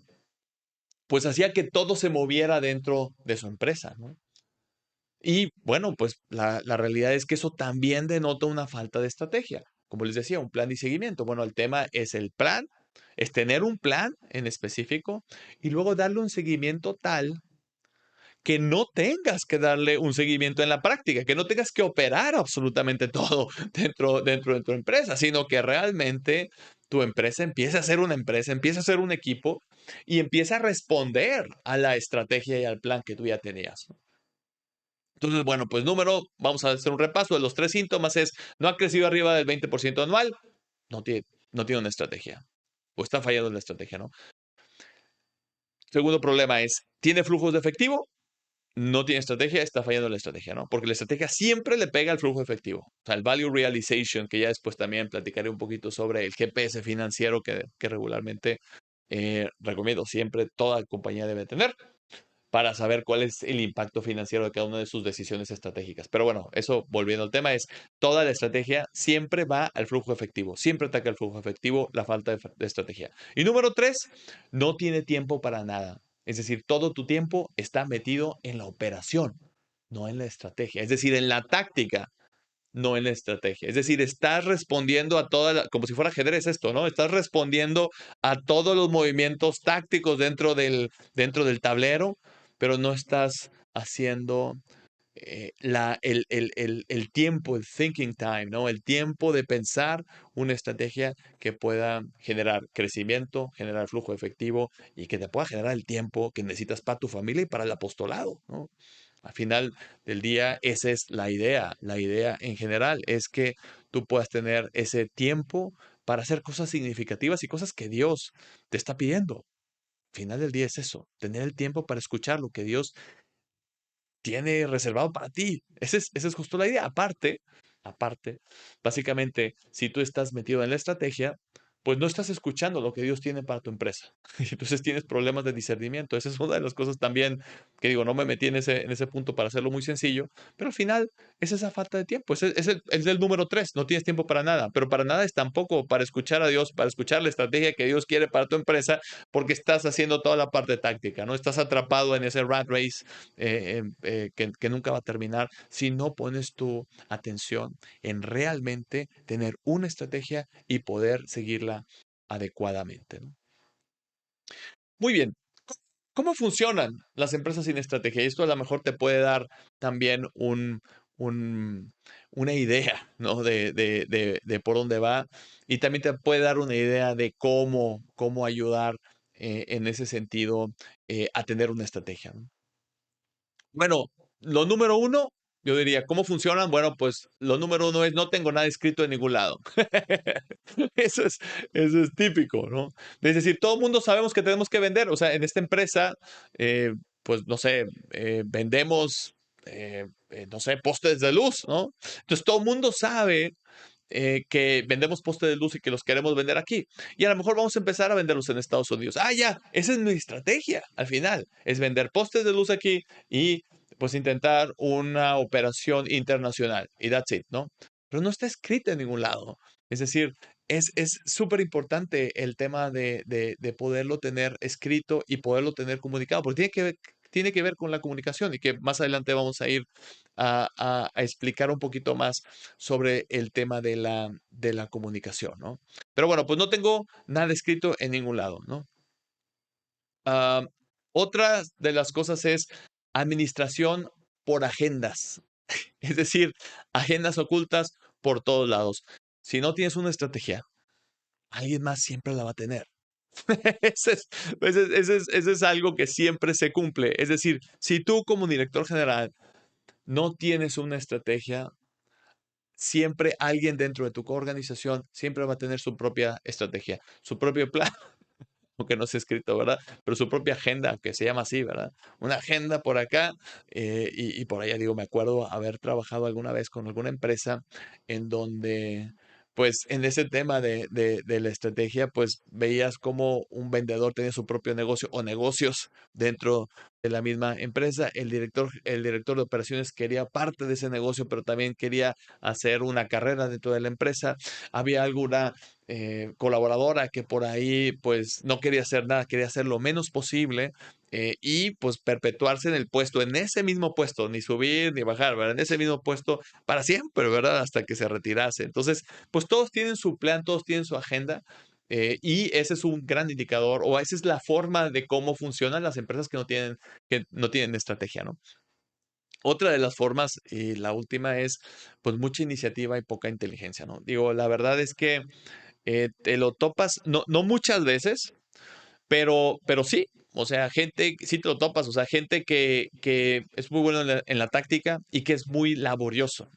A: pues, hacía que todo se moviera dentro de su empresa, ¿no? Y bueno, pues la realidad es que eso también denota una falta de estrategia. Como les decía, un plan y seguimiento. Bueno, el tema es el plan, es tener un plan en específico y luego darle un seguimiento tal que no tengas que darle un seguimiento en la práctica, que no tengas que operar absolutamente todo dentro de tu empresa, sino que realmente tu empresa empiece a ser una empresa, empiece a ser un equipo y empiece a responder a la estrategia y al plan que tú ya tenías, ¿no? Entonces, bueno, pues vamos a hacer un repaso de los 3 síntomas es, no ha crecido arriba del 20% anual, no tiene, no tiene una estrategia, o está fallando en la estrategia, ¿no? Segundo problema es, ¿tiene flujos de efectivo? No tiene estrategia, está fallando en la estrategia, ¿no? Porque la estrategia siempre le pega al flujo de efectivo. O sea, el value realization, que ya después también platicaré un poquito sobre el GPS financiero que regularmente recomiendo siempre toda compañía debe tener para saber cuál es el impacto financiero de cada una de sus decisiones estratégicas. Pero bueno, eso volviendo al tema es, toda la estrategia siempre va al flujo efectivo, siempre ataca el flujo efectivo, la falta de estrategia. Y número 3, no tiene tiempo para nada. Es decir, todo tu tiempo está metido en la operación, no en la estrategia. Es decir, en la táctica, no en la estrategia. Es decir, estás respondiendo a como si fuera ajedrez esto, ¿no? Estás respondiendo a todos los movimientos tácticos dentro del tablero, pero no estás haciendo el tiempo, el thinking time, ¿no? El tiempo de pensar una estrategia que pueda generar crecimiento, generar flujo efectivo y que te pueda generar el tiempo que necesitas para tu familia y para el apostolado, ¿no? Al final del día, esa es la idea. La idea en general es que tú puedas tener ese tiempo para hacer cosas significativas y cosas que Dios te está pidiendo. Al final del día es eso, tener el tiempo para escuchar lo que Dios tiene reservado para ti. Esa es justo la idea. Aparte, básicamente, si tú estás metido en la estrategia, pues no estás escuchando lo que Dios tiene para tu empresa. Y entonces tienes problemas de discernimiento. Esa es una de las cosas también que digo, no me metí en ese punto para hacerlo muy sencillo, pero al final es esa falta de tiempo. Es el número 3. No tienes tiempo para nada, pero para nada es tampoco para escuchar a Dios, para escuchar la estrategia que Dios quiere para tu empresa, porque estás haciendo toda la parte táctica, ¿no? Estás atrapado en ese rat race que nunca va a terminar si no pones tu atención en realmente tener una estrategia y poder seguirla adecuadamente, ¿no? Muy bien. ¿Cómo funcionan las empresas sin estrategia? Y esto a lo mejor te puede dar también un- una idea, ¿no? De por dónde va y también te puede dar una idea de cómo ayudar en ese sentido a tener una estrategia, ¿no? Bueno, lo número uno, yo diría, ¿cómo funcionan? Bueno, pues lo número uno es no tengo nada escrito en ningún lado. Eso es, eso es típico, ¿no? Es decir, todo el mundo sabemos que tenemos que vender. O sea, en esta empresa, eh, pues no sé, vendemos, no sé, postes de luz, ¿no? Entonces todo el mundo sabe que vendemos postes de luz y que los queremos vender aquí. Y a lo mejor vamos a empezar a venderlos en Estados Unidos. Ah, ya, esa es mi estrategia al final, es vender postes de luz aquí y pues intentar una operación internacional y that's it, ¿no? Pero no está escrito en ningún lado. Es decir, es súper importante el tema de poderlo tener escrito y poderlo tener comunicado, porque tiene que ver con la comunicación y que más adelante vamos a ir a explicar un poquito más sobre el tema de la comunicación, ¿no? Pero bueno, pues no tengo nada escrito en ningún lado, ¿no? Ah, otra de las cosas es administración por agendas, es decir, agendas ocultas por todos lados. Si no tienes una estrategia, alguien más siempre la va a tener. Ese es, ese es algo que siempre se cumple. Es decir, si tú como director general no tienes una estrategia, siempre alguien dentro de tu organización siempre va a tener su propia estrategia, su propio plan, aunque no sea escrito, ¿verdad? Pero su propia agenda, que se llama así, ¿verdad? Una agenda por acá y por allá, digo, me acuerdo haber trabajado alguna vez con alguna empresa en donde, pues, en ese tema de la estrategia, pues, veías cómo un vendedor tenía su propio negocio o negocios dentro de la misma empresa. El director de operaciones quería parte de ese negocio, pero también quería hacer una carrera dentro de la empresa. Había alguna colaboradora que por ahí pues no quería hacer nada, quería hacer lo menos posible y pues perpetuarse en el puesto, en ese mismo puesto, ni subir ni bajar, ¿verdad? En ese mismo puesto para siempre, ¿verdad? Hasta que se retirase. Entonces, pues todos tienen su plan, todos tienen su agenda. Y ese es un gran indicador, o esa es la forma de cómo funcionan las empresas que no tienen estrategia, ¿no? Otra de las formas, y la última es, pues mucha iniciativa y poca inteligencia, ¿no? Digo, la verdad es que te lo topas, no, no muchas veces, pero sí, o sea, gente, sí te lo topas, o sea, gente que es muy buena en la táctica y que es muy laborioso.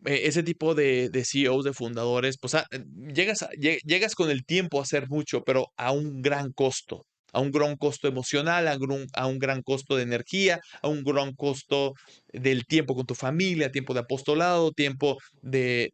A: Ese tipo de CEOs, de fundadores, pues llegas con el tiempo a hacer mucho, pero a un gran costo. A un gran costo emocional, a un gran costo de energía, a un gran costo del tiempo con tu familia, tiempo de apostolado, tiempo de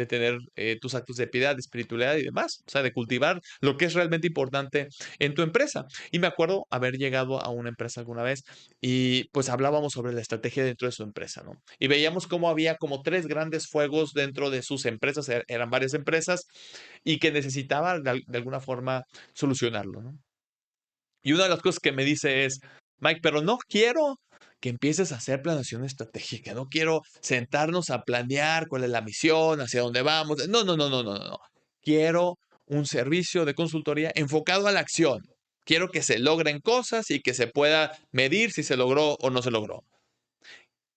A: tener tus actos de piedad, de espiritualidad y demás. O sea, de cultivar lo que es realmente importante en tu empresa. Y me acuerdo haber llegado a una empresa alguna vez y pues hablábamos sobre la estrategia dentro de su empresa, ¿no? Y veíamos cómo había como tres grandes fuegos dentro de sus empresas, eran varias empresas, y que necesitaba de alguna forma solucionarlo, ¿no? Y una de las cosas que me dice es, Mike, pero no quiero que empieces a hacer planeación estratégica, no quiero sentarnos a planear cuál es la misión, hacia dónde vamos. No, no, no, no, no, no. No. Quiero un servicio de consultoría enfocado a la acción. Quiero que se logren cosas y que se pueda medir si se logró o no se logró.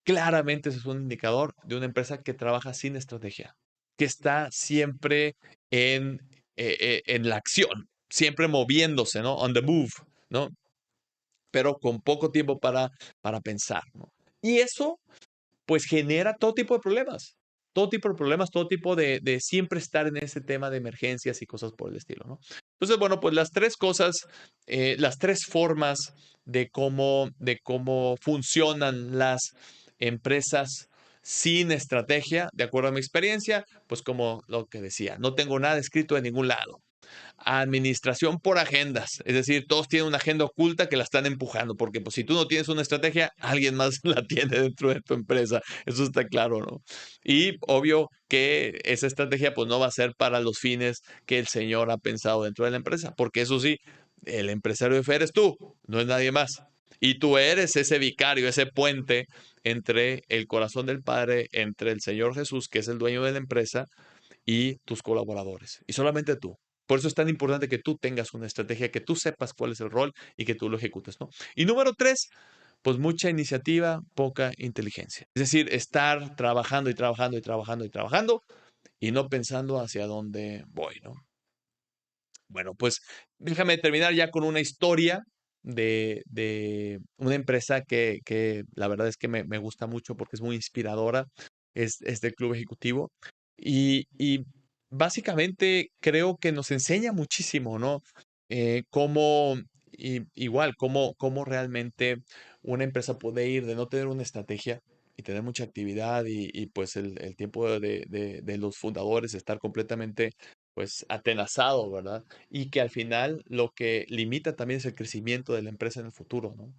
A: Claramente ese es un indicador de una empresa que trabaja sin estrategia, que está siempre en, en la acción, siempre moviéndose, ¿no? On the move, ¿no? Pero con poco tiempo para pensar, ¿no? Y eso, pues, genera todo tipo de problemas, todo tipo de problemas, todo tipo de siempre estar en ese tema de emergencias y cosas por el estilo, ¿no? Entonces, bueno, pues las tres cosas, las tres formas de cómo funcionan las empresas sin estrategia, de acuerdo a mi experiencia, pues como lo que decía, no tengo nada escrito en ningún lado. Administración por agendas, es decir, todos tienen una agenda oculta que la están empujando, porque pues si tú no tienes una estrategia, alguien más la tiene dentro de tu empresa, eso está claro, ¿no? Y obvio que esa estrategia pues no va a ser para los fines que el señor ha pensado dentro de la empresa, porque eso sí, el empresario de fe eres tú, no es nadie más. Y tú eres ese vicario, ese puente entre el corazón del Padre, entre el Señor Jesús, que es el dueño de la empresa, y tus colaboradores. Y solamente tú. Por eso es tan importante que tú tengas una estrategia, que tú sepas cuál es el rol y que tú lo ejecutes, ¿no? Y número tres, pues mucha iniciativa, poca inteligencia. Es decir, estar trabajando y trabajando y trabajando y trabajando y no pensando hacia dónde voy, ¿no? Bueno, pues déjame terminar ya con una historia de una empresa que la verdad es que me gusta mucho porque es muy inspiradora, es del Club Ejecutivo y básicamente creo que nos enseña muchísimo, ¿no? Cómo, igual, cómo realmente una empresa puede ir de no tener una estrategia y tener mucha actividad y pues el tiempo de los fundadores estar completamente pues atenazado, ¿verdad? Y que al final lo que limita también es el crecimiento de la empresa en el futuro, ¿no?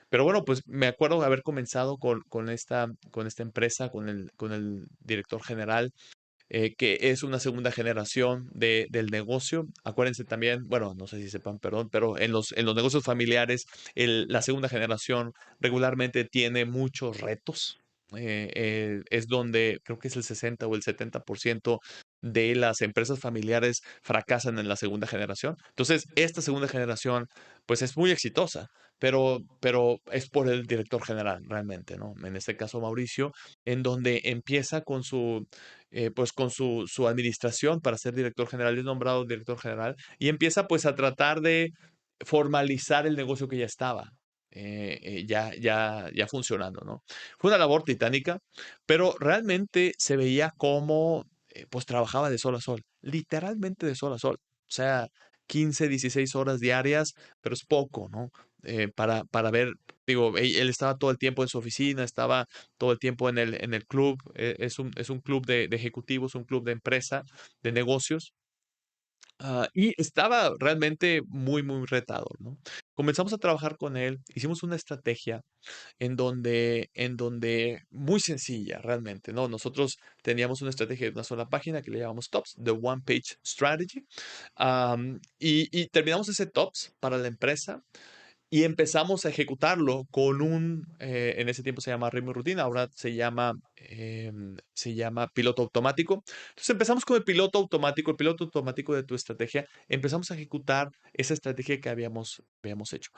A: Pero bueno, pues me acuerdo de haber comenzado con esta empresa, con el director general, que es una segunda generación del negocio. Acuérdense también, bueno, no sé si sepan, perdón, pero en los negocios familiares, la segunda generación regularmente tiene muchos retos. Es donde creo que es el 60 o el 70% de las empresas familiares fracasan en la segunda generación. Entonces, esta segunda generación, pues es muy exitosa, pero es por el director general, realmente, ¿no? En este caso, Mauricio, en donde empieza pues con su administración para ser director general, es nombrado director general y empieza pues a tratar de formalizar el negocio que ya estaba. Ya funcionando, ¿no? Fue una labor titánica, pero realmente se veía cómo pues trabajaba de sol a sol, literalmente de sol a sol. O sea, 15, 16 horas diarias, pero es poco, ¿no? Para ver, digo, él estaba todo el tiempo en su oficina, estaba todo el tiempo en el club. Es un club de ejecutivos, un club de empresa, de negocios. Y estaba realmente muy, muy retador, ¿no? Comenzamos a trabajar con él, hicimos una estrategia en donde muy sencilla realmente, ¿no? Nosotros teníamos una estrategia de una sola página que le llamamos TOPS, The One Page Strategy, y terminamos ese TOPS para la empresa y empezamos a ejecutarlo en ese tiempo se llama ritmo y rutina, ahora se llama piloto automático. Entonces empezamos con el piloto automático de tu estrategia, empezamos a ejecutar esa estrategia que habíamos hecho.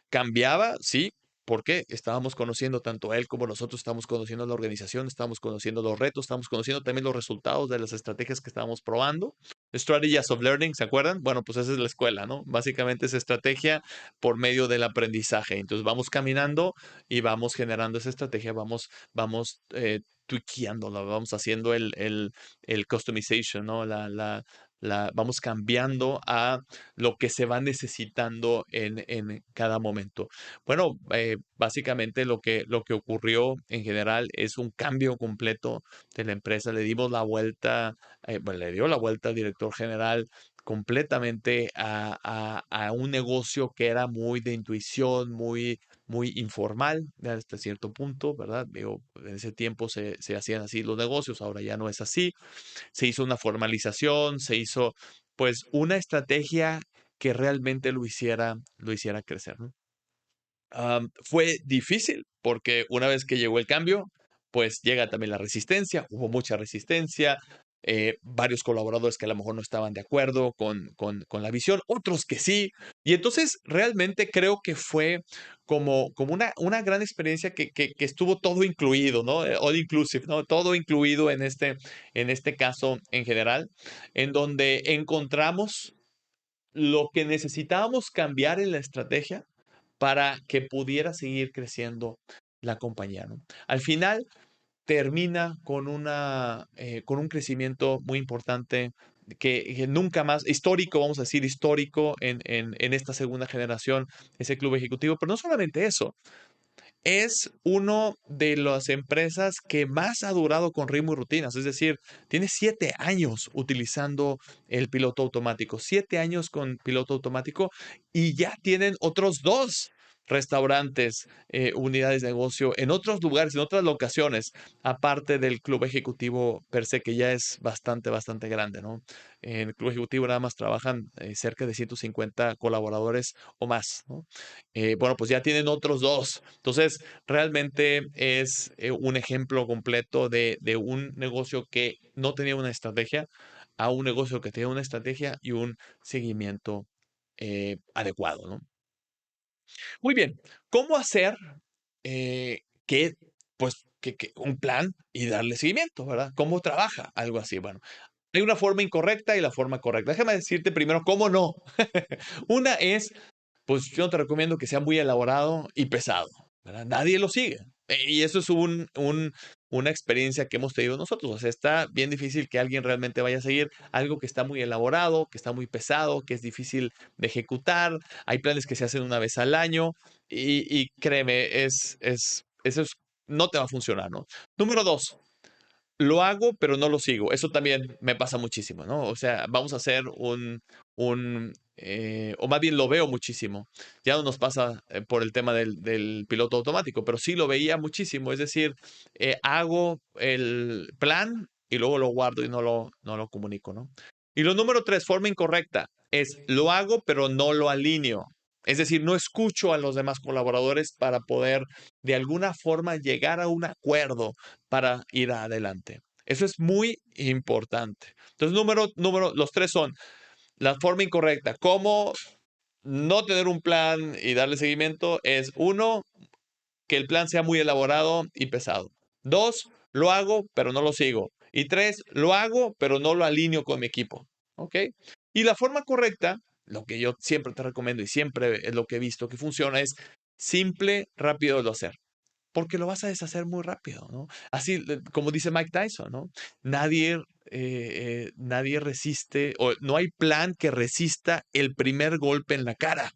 A: Cambiaba, sí, porque estábamos conociendo tanto a él como nosotros, estábamos conociendo a la organización, estábamos conociendo los retos, estábamos conociendo también los resultados de las estrategias que estábamos probando. Strategies of Learning, ¿se acuerdan? Bueno, pues esa es la escuela, ¿no? Básicamente es estrategia por medio del aprendizaje. Entonces vamos caminando y vamos generando esa estrategia, vamos tweakeándola, vamos haciendo el customization, ¿no? Vamos cambiando a lo que se va necesitando en cada momento. Bueno, básicamente lo que ocurrió en general es un cambio completo de la empresa. Le dimos la vuelta, bueno, le dio la vuelta al director general completamente a un negocio que era muy de intuición, muy, muy informal hasta cierto punto, ¿verdad? Digo, en ese tiempo se hacían así los negocios, ahora ya no es así. Se hizo una formalización, se hizo pues una estrategia que realmente lo hiciera crecer, ¿no? Fue difícil porque una vez que llegó el cambio, pues llega también la resistencia, hubo mucha resistencia, varios colaboradores que a lo mejor no estaban de acuerdo con la visión, otros que sí, y entonces realmente creo que fue como una gran experiencia que estuvo todo incluido, ¿no? All inclusive, ¿no? Todo incluido en este caso en general, en donde encontramos lo que necesitábamos cambiar en la estrategia para que pudiera seguir creciendo la compañía, ¿no? Al final termina con un crecimiento muy importante que nunca más, histórico, vamos a decir, histórico en esta segunda generación, ese club ejecutivo, pero no solamente eso, es uno de las empresas que más ha durado con ritmo y rutinas, es decir, tiene 7 años utilizando el piloto automático, 7 años con piloto automático y ya tienen otros dos restaurantes, unidades de negocio en otros lugares, en otras locaciones, aparte del club ejecutivo per se, que ya es bastante, bastante grande, ¿no? En el club ejecutivo nada más trabajan cerca de 150 colaboradores o más, ¿no? Bueno, pues ya tienen otros dos. Entonces, realmente es un ejemplo completo de un negocio que no tenía una estrategia a un negocio que tenía una estrategia y un seguimiento adecuado, ¿no? Muy bien, ¿cómo hacer que, pues, que un plan y darle seguimiento, ¿verdad? ¿Cómo trabaja? Algo así. Bueno, hay una forma incorrecta y la forma correcta. Déjame decirte primero cómo no. Una es, pues yo no te recomiendo que sea muy elaborado y pesado, ¿verdad? Nadie lo sigue. Y eso es una experiencia que hemos tenido nosotros. O sea, está bien difícil que alguien realmente vaya a seguir algo que está muy elaborado, que está muy pesado, que es difícil de ejecutar. Hay planes que se hacen una vez al año y créeme, eso no te va a funcionar, ¿no? Número dos, lo hago, pero no lo sigo. Eso también me pasa muchísimo, ¿no? O sea, vamos a hacer o más bien lo veo muchísimo. Ya no nos pasa por el tema del piloto automático, pero sí lo veía muchísimo. Es decir, hago el plan y luego lo guardo y no lo comunico, ¿no? Y lo número tres, forma incorrecta, es lo hago, pero no lo alineo. Es decir, no escucho a los demás colaboradores para poder de alguna forma llegar a un acuerdo para ir adelante. Eso es muy importante. Entonces, los tres son la forma incorrecta. ¿Cómo no tener un plan y darle seguimiento? Es uno, que el plan sea muy elaborado y pesado. Dos, lo hago, pero no lo sigo. Y tres, lo hago, pero no lo alineo con mi equipo. ¿Ok? Y la forma correcta, lo que yo siempre te recomiendo y siempre es lo que he visto que funciona, es simple, rápido de hacer. Porque lo vas a deshacer muy rápido, ¿no? Así como dice Mike Tyson, ¿no? Nadie resiste, o no hay plan que resista el primer golpe en la cara.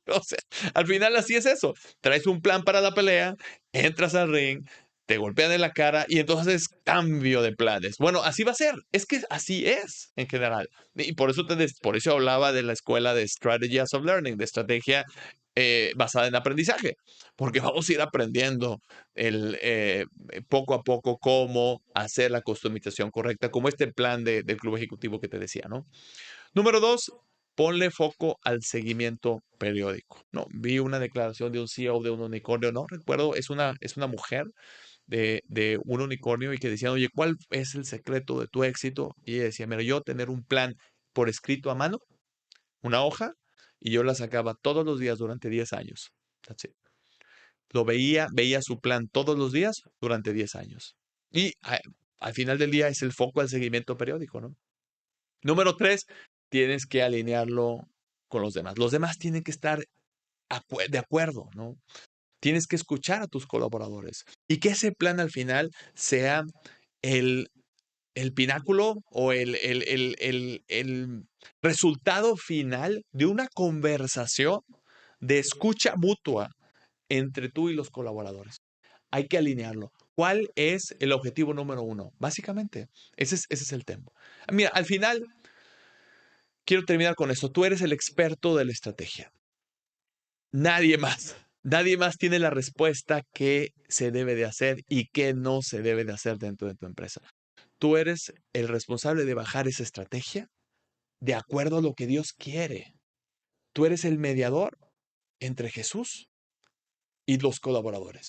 A: O sea, al final así es eso. Traes un plan para la pelea, entras al ring, te golpean en la cara y entonces es cambio de planes. Bueno, así va a ser. Es que así es en general. Y por eso hablaba de la escuela de Strategies of Learning, de estrategia basada en aprendizaje, porque vamos a ir aprendiendo poco a poco cómo hacer la customización correcta, como este plan del club ejecutivo que te decía, ¿no? Número dos, ponle foco al seguimiento periódico. No, vi una declaración de un CEO de un unicornio, no recuerdo, es una mujer de un unicornio y que decía, oye, ¿cuál es el secreto de tu éxito? Y ella decía, mira, yo tener un plan por escrito a mano, una hoja, y yo la sacaba todos los días durante 10 años. That's it. Lo veía su plan todos los días durante 10 años. Y al final del día es el foco al seguimiento periódico, ¿no? Número tres, tienes que alinearlo con los demás. Los demás tienen que estar de acuerdo, ¿no? Tienes que escuchar a tus colaboradores y que ese plan al final sea el, el pináculo o el resultado final de una conversación de escucha mutua entre tú y los colaboradores. Hay que alinearlo. ¿Cuál es el objetivo número uno? Básicamente, ese es el tema. Mira, al final, quiero terminar con esto. Tú eres el experto de la estrategia. Nadie más. Nadie más tiene la respuesta que se debe de hacer y qué no se debe de hacer dentro de tu empresa. Tú eres el responsable de bajar esa estrategia de acuerdo a lo que Dios quiere. Tú eres el mediador entre Jesús y los colaboradores.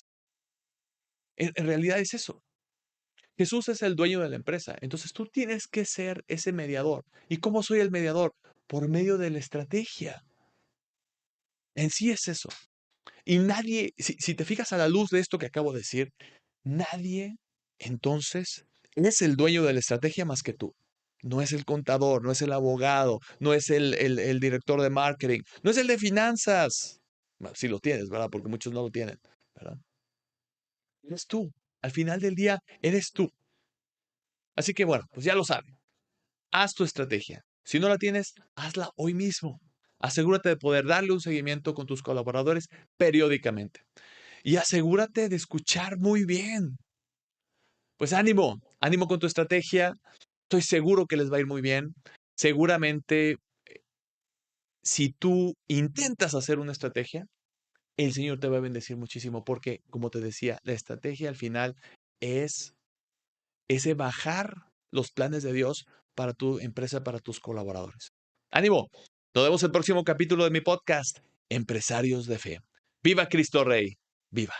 A: En realidad es eso. Jesús es el dueño de la empresa. Entonces tú tienes que ser ese mediador. ¿Y cómo soy el mediador? Por medio de la estrategia. En sí es eso. Y nadie, si te fijas a la luz de esto que acabo de decir, nadie entonces es el dueño de la estrategia más que tú. No es el contador, no es el abogado, no es el director de marketing, no es el de finanzas. Bueno, sí lo tienes, ¿verdad? Porque muchos no lo tienen, ¿verdad? Eres tú. Al final del día, eres tú. Así que bueno, pues ya lo saben. Haz tu estrategia. Si no la tienes, hazla hoy mismo. Asegúrate de poder darle un seguimiento con tus colaboradores periódicamente. Y asegúrate de escuchar muy bien. Pues ánimo, ánimo con tu estrategia. Estoy seguro que les va a ir muy bien. Seguramente, si tú intentas hacer una estrategia, el Señor te va a bendecir muchísimo porque, como te decía, la estrategia al final es ese bajar los planes de Dios para tu empresa, para tus colaboradores. ¡Ánimo! Nos vemos en el próximo capítulo de mi podcast, Empresarios de Fe. ¡Viva Cristo Rey! ¡Viva!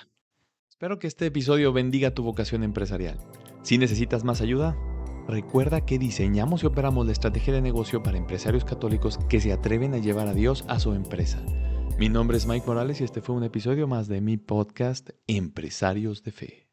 A: Espero que este episodio bendiga tu vocación empresarial. Si necesitas más ayuda, recuerda que diseñamos y operamos la estrategia de negocio para empresarios católicos que se atreven a llevar a Dios a su empresa. Mi nombre es Mike Morales y este fue un episodio más de mi podcast Empresarios de Fe.